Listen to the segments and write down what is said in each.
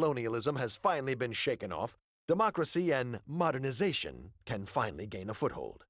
colonialism has finally been shaken off, democracy and modernization can finally gain a foothold.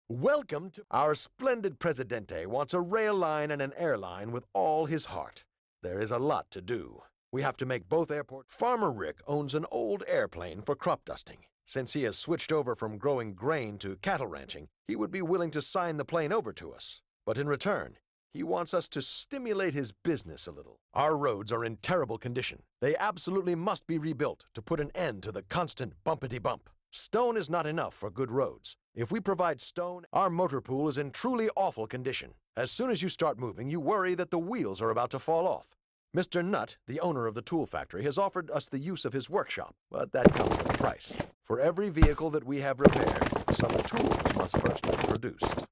Welcome to our splendid Presidente wants a rail line and an airline with all his heart. There is a lot to do. We have to make both airports. Farmer Rick owns an old airplane for crop dusting. Since he has switched over from growing grain to cattle ranching, he would be willing to sign the plane over to us. But in return, he wants us to stimulate his business a little. Our roads are in terrible condition. They absolutely must be rebuilt to put an end to the constant bumpity-bump. Stone is not enough for good roads. If we provide stone, our motor pool is in truly awful condition. As soon as you start moving, you worry that the wheels are about to fall off. Mr. Nutt, the owner of the tool factory, has offered us the use of his workshop, but that comes with a price. For every vehicle that we have repaired, some tools must first be produced.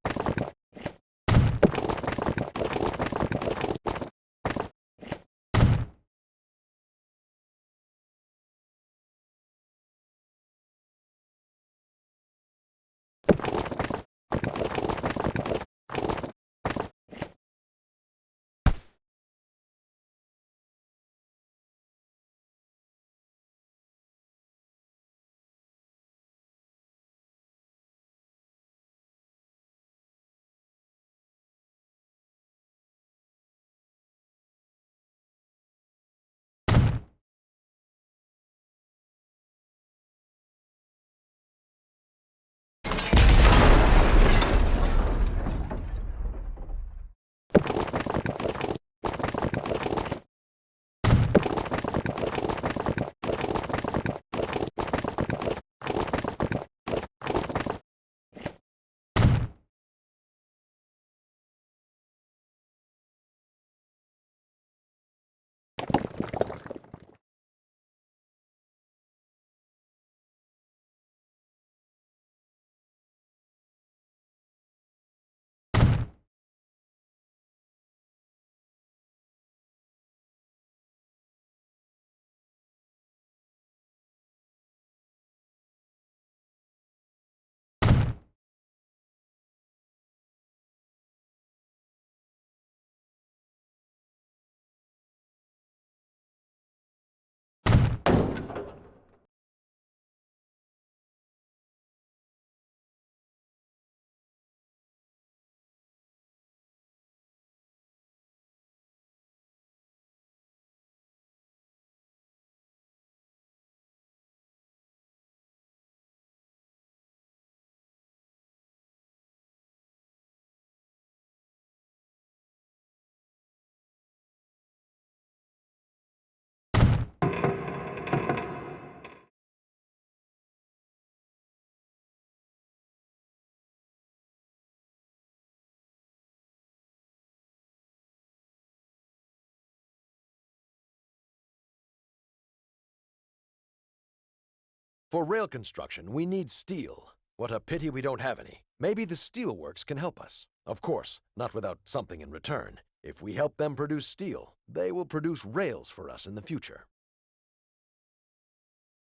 For rail construction, we need steel. What a pity we don't have any. Maybe the steel works can help us. Of course, not without something in return. If we help them produce steel, they will produce rails for us in the future.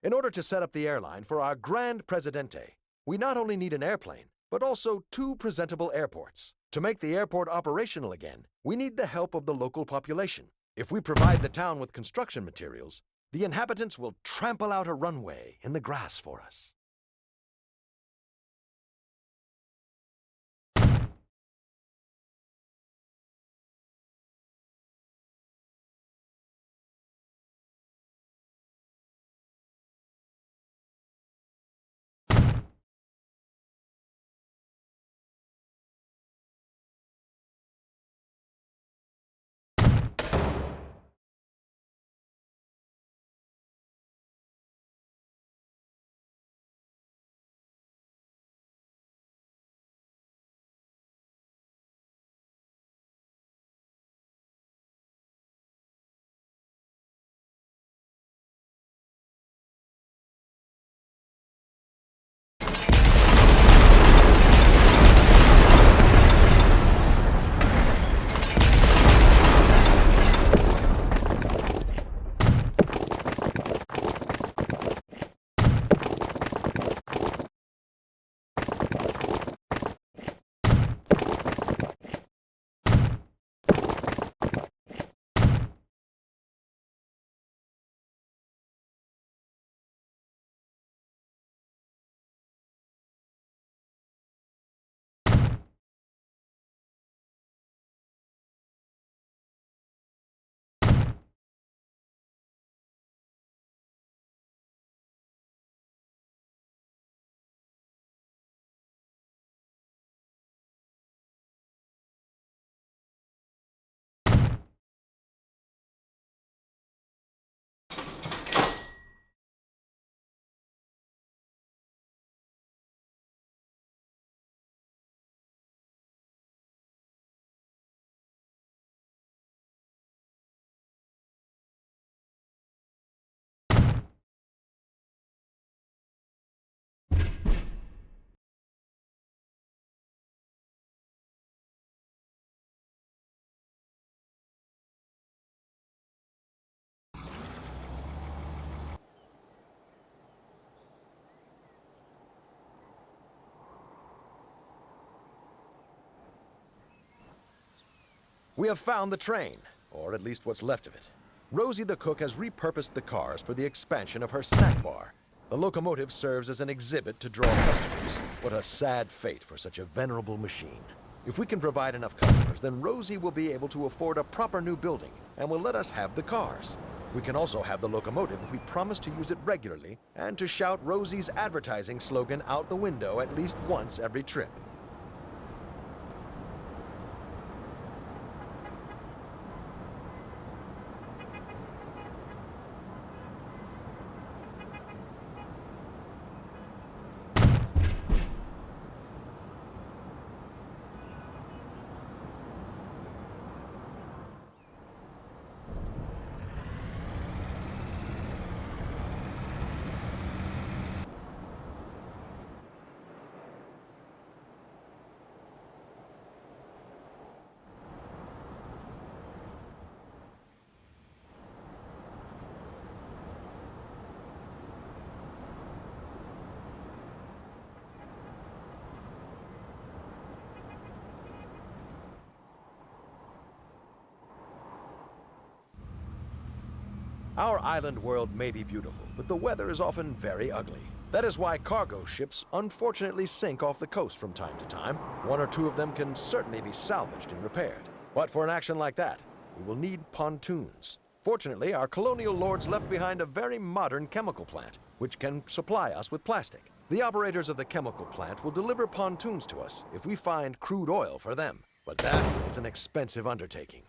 In order to set up the airline for our Grand Presidente, we not only need an airplane, but also 2 presentable airports. To make the airport operational again, we need the help of the local population. If we provide the town with construction materials, the inhabitants will trample out a runway in the grass for us. We have found the train, or at least what's left of it. Rosie the cook has repurposed the cars for the expansion of her snack bar. The locomotive serves as an exhibit to draw customers. What a sad fate for such a venerable machine. If we can provide enough customers, then Rosie will be able to afford a proper new building and will let us have the cars. We can also have the locomotive if we promise to use it regularly and to shout Rosie's advertising slogan out the window at least once every trip. Our island world may be beautiful, but the weather is often very ugly. That is why cargo ships unfortunately sink off the coast from time to time. One or two of them can certainly be salvaged and repaired. But for an action like that, we will need pontoons. Fortunately, our colonial lords left behind a very modern chemical plant, which can supply us with plastic. The operators of the chemical plant will deliver pontoons to us if we find crude oil for them. But that is an expensive undertaking.